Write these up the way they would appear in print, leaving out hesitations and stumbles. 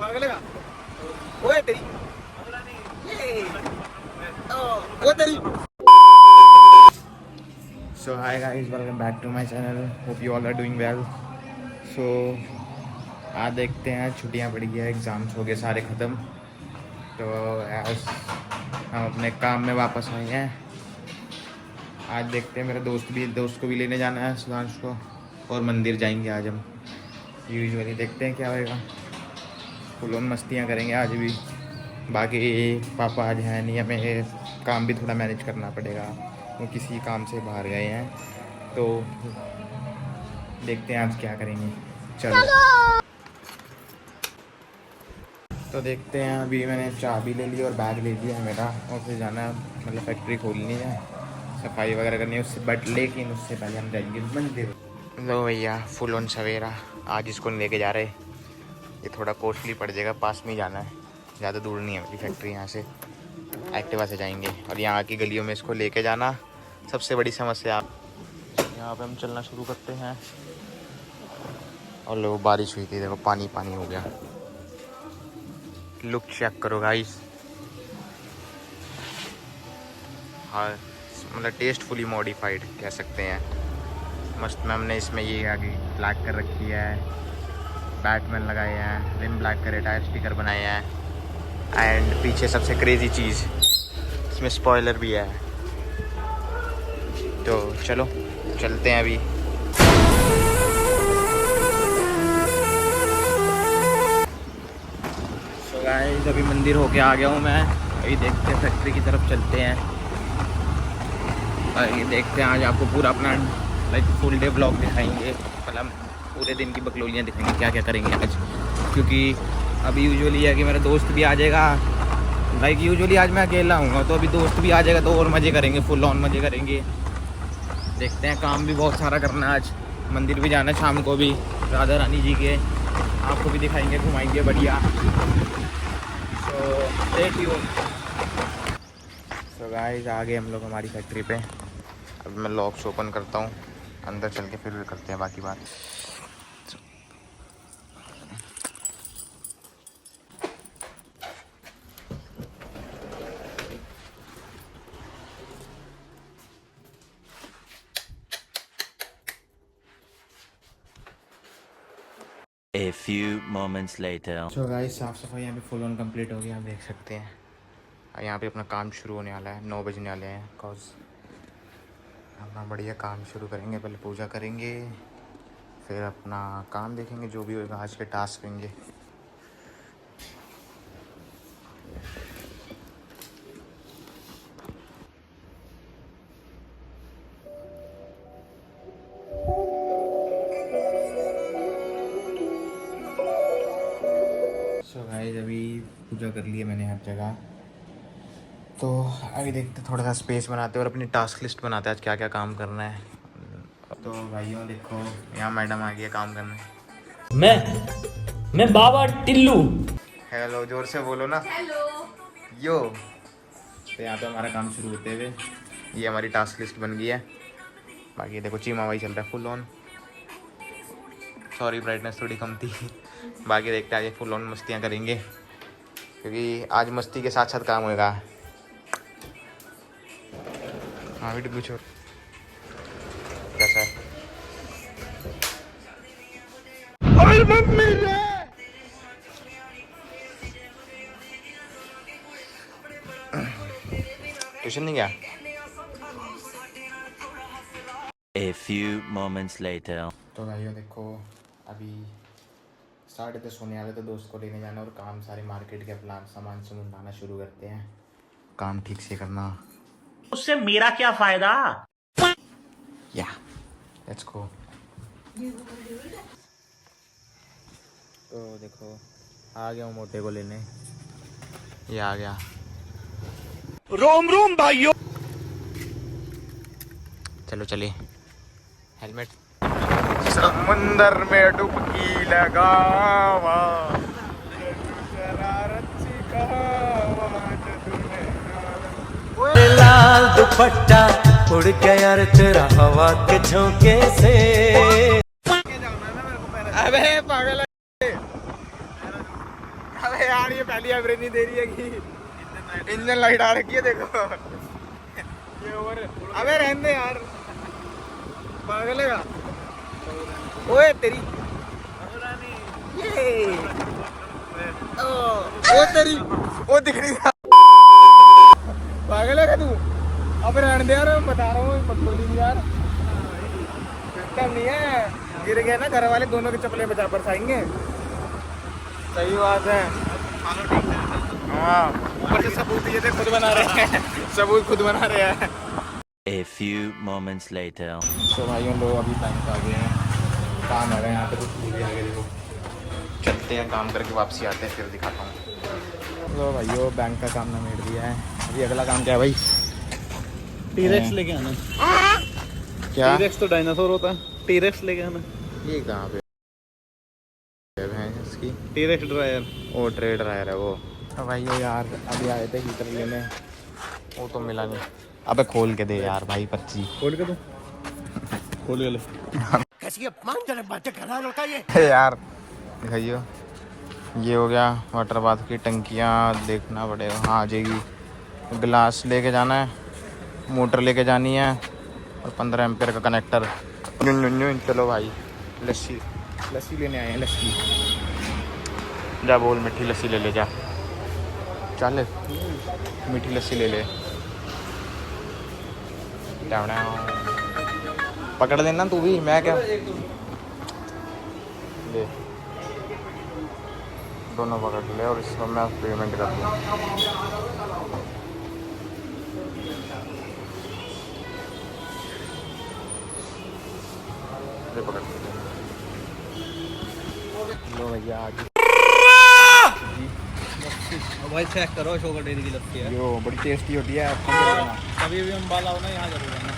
पागल है ओए तेरी वो तेरी। So hi guys, welcome back to my channel. Hope you all are doing well. So आज देखते हैं, छुट्टियां पड़ी है, एग्ज़ाम्स हो गए सारे ख़त्म, तो आज हम अपने काम में वापस आए हैं। आज देखते हैं, मेरा दोस्त को भी लेने जाना है, सुधांश को, और मंदिर जाएंगे आज हम। यूजुअली देखते हैं क्या होएगा, फुल ऑन मस्तियाँ करेंगे आज भी। बाकी पापा आज हैं नहीं, हमें काम भी थोड़ा मैनेज करना पड़ेगा, वो किसी काम से बाहर गए हैं, तो देखते हैं आज क्या करेंगे। चलो तो देखते हैं। अभी मैंने चाबी ले ली और बैग ले लिया है मेरा, और फिर जाना है, मतलब फैक्ट्री खोलनी है, सफाई वगैरह करनी है उससे, बट लेकिन उससे पहले हम जाएंगे मंदिर। लो भैया, फुल ऑन सवेरा। आज इसको लेके जा रहे, ये थोड़ा कॉस्टली पड़ जाएगा, पास में ही जाना है, ज़्यादा दूर नहीं है मेरी फैक्ट्री यहाँ से, एक्टिवा से जाएंगे। और यहाँ की गलियों में इसको लेके जाना सबसे बड़ी समस्या। यहाँ पे हम चलना शुरू करते हैं, और लोग बारिश हुई थी, देखो पानी पानी हो गया। लुक चेक करो गाइस, हाँ मतलब टेस्टफुली मॉडिफाइड कह सकते हैं। मस्त में हमने इसमें ये आगे ब्लैक कर रखी है, बैटमैन लगाए हैं, रिम ब्लैक करे, टायर स्टिकर बनाए हैं, एंड पीछे सबसे क्रेजी चीज़, इसमें स्पॉइलर भी है। तो चलो चलते हैं अभी। सो गाइस, अभी मंदिर होके आ गया हूँ मैं, अभी देखते हैं फैक्ट्री की तरफ चलते हैं, और ये देखते हैं आज आपको पूरा अपना लाइक फुल डे ब्लॉग दिखाएंगे, मतलब पूरे दिन की बकलोलियाँ दिखाएंगे, क्या क्या करेंगे आज। क्योंकि अभी यूजुअली है कि मेरा दोस्त भी आ जाएगा, लाइक यूजुअली आज मैं अकेला हूँ, तो अभी दोस्त भी आ जाएगा, तो और मज़े करेंगे, फुल ऑन मज़े करेंगे। देखते हैं, काम भी बहुत सारा करना है आज, मंदिर भी जाना है शाम को भी, राधा रानी जी के, आपको भी दिखाएंगे, घुमाएंगे बढ़िया। सो गाइस, आ गए हम लोग हमारी फैक्ट्री पे। अब मैं लॉक्स ओपन करता हूँ, अंदर चल के फिर करते हैं बाकी बात। A few moments later. So guys, साफ़ सफाई यहाँ पे फुल ऑन कंप्लीट हो गई, आप देख सकते हैं। यहाँ पे अपना काम शुरू होने वाला है, 9 बजने वाले हैं, बिकॉज अपना बढ़िया काम शुरू करेंगे। पहले पूजा करेंगे, फिर अपना काम देखेंगे, जो भी होगा आज के टास्क होंगे। सो गाइस, अभी पूजा कर ली है मैंने हर जगह, तो अभी देखते थोड़ा सा स्पेस बनाते हैं और अपनी टास्क लिस्ट बनाते हैं आज क्या क्या काम करना है। तो भाइयों देखो, यहाँ मैडम आ गई है काम करने। मैं बाबा टिल्लू। हेलो, जोर से बोलो ना। हेलो यो। तो यहाँ पे हमारा काम शुरू होते हुए ये हमारी टास्क लिस्ट बन गई है। बाकी देखो चीमा वाई चल रहा है फुल ऑन, सॉरी ब्राइटनेस थोड़ी कम थी। बाकी देखते हैं आज फुल ऑन मस्तियाँ करेंगे, क्योंकि आज मस्ती के साथ साथ काम होएगा। हाँ भी कुछ और कैसा है? ट्यूशन नहीं गया? A few moments later. तो भाइयों देखो, अभी 10:30 होने वाले, तो दोस्त को लेने जाना और काम सारे मार्केट के प्लान सामान लाना शुरू करते हैं। काम ठीक से करना, उससे मेरा क्या फायदा? या लेट्स गो। तो देखो, आ गया हूँ मोटे को लेने, ये आ गया। रोम रोम भाइयों। चलो चलिए, हेलमेट। समुंदर में डुबकी लगावा, लाल दुपट्टा उड़ गया रे तेरा हवा के झोंके से। अबे पागल है, अबे यार ये पहली एवरेज नहीं दे रही है कि इंजन लाइट आ रखी है देखो ये ओवर। अबे रहने दे यार पागलेगा। ओए तेरी ये ओ तेरी ओ दिख नहीं रहा पागलेगा तू। अब रहने दे यार बता रहा हूँ मत बोली यार सिस्टम नहीं है। गिर गए ना घर वाले दोनों के चप्पलें बचा पर खाएंगे। सही बात है। हाँ ऊपर से सबूत ये थे खुद बना रहे हैं सबूत खुद बना रहे हैं। A few moments later. तो भाइयों लोग अभी बैंक आ गए हैं काम आ रहे हैं यहाँ पे कुछ पूरी आ गए देखो। चलते हैं काम करके वापसी आते हैं फिर दिखाता हूँ। तो भाइयों बैंक का काम निमेट दिया है। अभी अगला काम क्या है भाई? टीरेक्स लेके आना। क्या टीरेक्स तो डायनासोर होता है। टीरेक्स लेके आना। ये कहाँ पे है इसकी? T-Rex dryer. वो ट्रेड ड्रायर है वो। तो भाइयों यार अभी आए थे हीटर लेने वो तो मिला नहीं। अबे खोल के दे यार भाई पर्ची खोल के दो। खोल के ले। यार दिखाइयो ये हो गया वाटर बाथ की टंकियाँ देखना पड़ेगा। हाँ आ जाएगी। गिलास लेके जाना है मोटर लेके जानी है और 15 एम्पेयर का कनेक्टर। चलो भाई लस्सी लस्सी लेने आए हैं लस्सी। जा बोल मीठी लस्सी ले ले जा चल मीठी लस्सी ले ले। पकड़ लेना तू भी मैं क्या ले दोनों पकड़ ले और इसको मैं पेमेंट कर दूँ। पकड़ लो भैया आज भाई चेक करो शोगर डेयरी की लस्सी है। यो बड़ी टेस्टी होती है। कभी भी हम बाला हो ना यहाँ जरूर आना।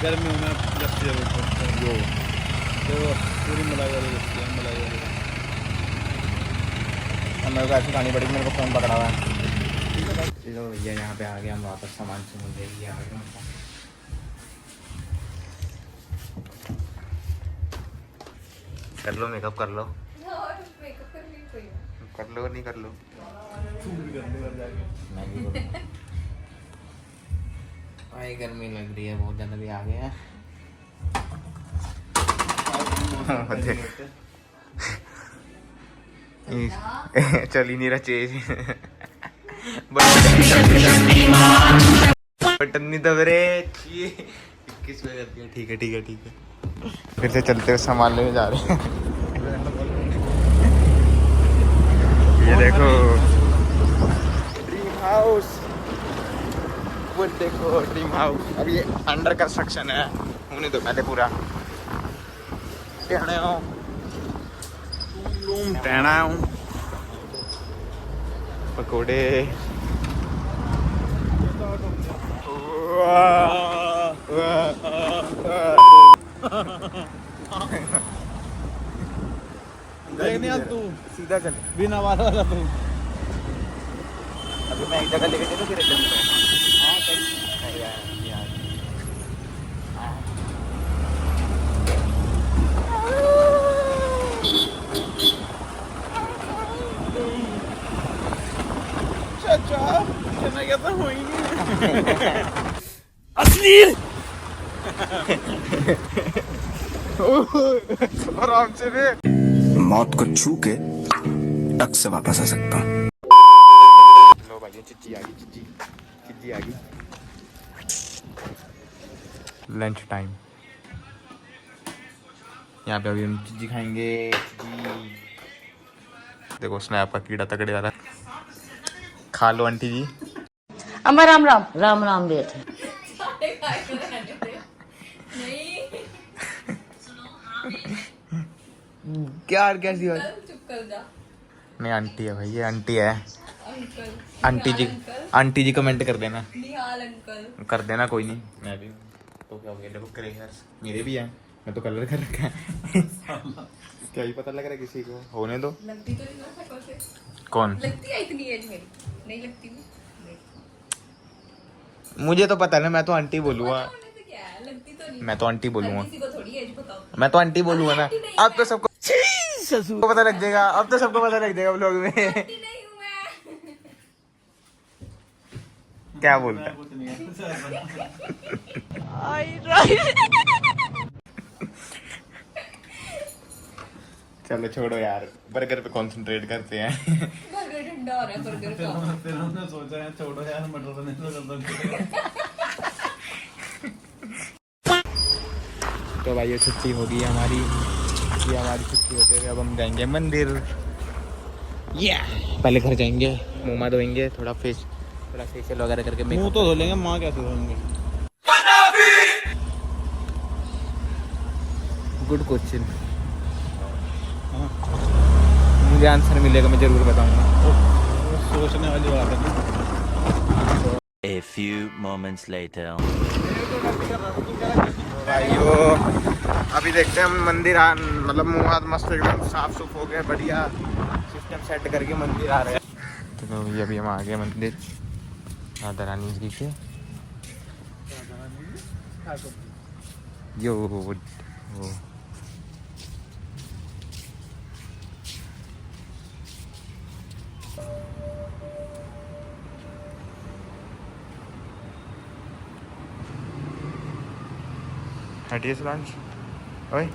गर्मियों में लस्सी जरूर यो तो पूरी मलाई वाली लस्सी है। मलाई वाली मेरे को ऐसी खानी पड़ेगी। मेरे को फ़ोन पकड़ा हुआ है। चलो भैया यहाँ पे आ गए हम वापस सामान से मिल जाएगी आ गए। कर लो मेकअप कर लो कर लो नहीं कर लो भाई गर्मी लग रही है बहुत ज़्यादा भी आ गए हैं। चल ही नहीं रहा चेज बटन नहीं दब रहे 21 में जाती है। ठीक है ठीक है ठीक है फिर से चलते हुए सामान लेने जा रहे हैं। ये देखो ड्रीम हाउस वो देखो ड्रीम हाउस। अब ये अंडर कंस्ट्रक्शन है होने तो पहले पूरा टहना हूँ पकोड़े देखने अब तू सीधा चल बिना वाला तू। अभी मैं एक जगह लेके चलूँ फिर हाँ चल आराम से भी मौत को छू के टक से वापस आ सकता हूँ। लो भाई चिच्ची आ गई चिच्ची आ गई। लंच टाइम यहाँ पे अभी हम चिच्ची खाएंगे। देखो स्नैप का कीड़ा तगड़े वाला खा लो आंटी जी। अम्मा राम राम राम राम बेटे। क्या कैसी बात? नहीं आंटी है भाई ये आंटी है। आंटी जी कमेंट कर देना कर देना कोई नहीं। मैं भी तो क्या हो गया देखो करेयर्स मेरे भी हैं। मैं तो कलर कर रखा है क्या ही पता लग रहा है किसी को होने दो। लगती तो नहीं ना शक्ल से। कौन लगती है इतनी एज मेरी नहीं लगती नहीं। मुझे तो पता है ना मैं तो आंटी बोलूँगा। क्या है लगती तो नहीं। मैं तो आंटी बोलूँगा। किसी को थोड़ी एज बताओ। मैं तो आंटी बोलूँगा ना। आप तो सबको सबको पता लग जाएगा, अब तो सबको पता लग जाएगा व्लॉग में। नहीं हूँ मैं। क्या बोलता है? चलो छोड़ो यार, बर्गर पे कंसंट्रेट करते हैं। बर्गर ठंडा हो रहा है, बर्गर का। फिर हमने सोचा है छोड़ो यार, मटर पनीर तो कर दो। तो भाई ये छुट्टी होगी हमारी, ये हमारी छुट्टी होते हुए अब हम जाएंगे मंदिर। पहले घर जाएंगे, मुँह धोएंगे, थोड़ा फेशियल वगैरह करके मुंह तो धो लेंगे, माँ कैसे धोएंगे? गुड क्वेश्चन, मुझे आंसर मिलेगा, मैं जरूर बताऊंगा। सोचने वाली बात है ना। A few moments later. भाइयों अभी देखते हैं हम मंदिर मतलब मुँह हाथ मस्त एकदम साफ सुफ हो गए, बढ़िया सिस्टम सेट करके मंदिर आ रहे हैं। तो ये अभी हम आ गए मंदिर राधा रानी जी के। यो वो हटिए लॉन्च ओए।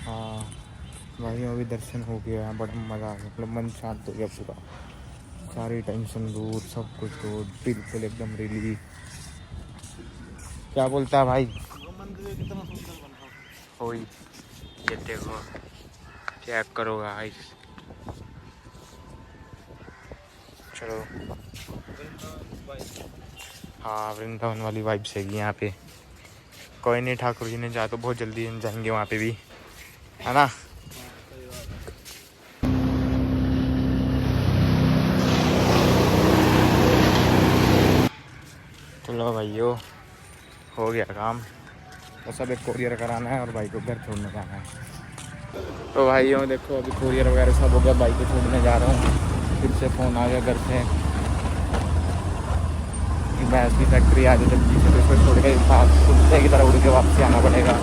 हाँ भाई अभी दर्शन हो गया, बड़ा मज़ा आ गया, मतलब मन शांत हो गया पूरा, सारी टेंशन दूर, सब कुछ दूर, बिल्कुल एकदम रिलीफ। क्या बोलता है भाई? होई ये देखो, चेक करो गाइस, चलो। हाँ वृंदावन वाली वाइब्स हैगी यहाँ पे। कोई नहीं, ठाकुर जी ने जा तो बहुत जल्दी जाएंगे वहाँ पे भी, है ना। चलो भाइयों हो गया काम, तो सब एक कोरियर कराना है और भाई को घर छोड़ने जाना है। तो भाइयों देखो अभी कोरियर वगैरह सब हो गया, बाइक को छोड़ने जा रहा हूँ। फिर से फ़ोन आ गया घर से, भैंस की फैक्ट्री आ जाए जल्दी से, तो इसको छोड़ के कुत्ते की तरह उड़ के वापसी आना पड़ेगा।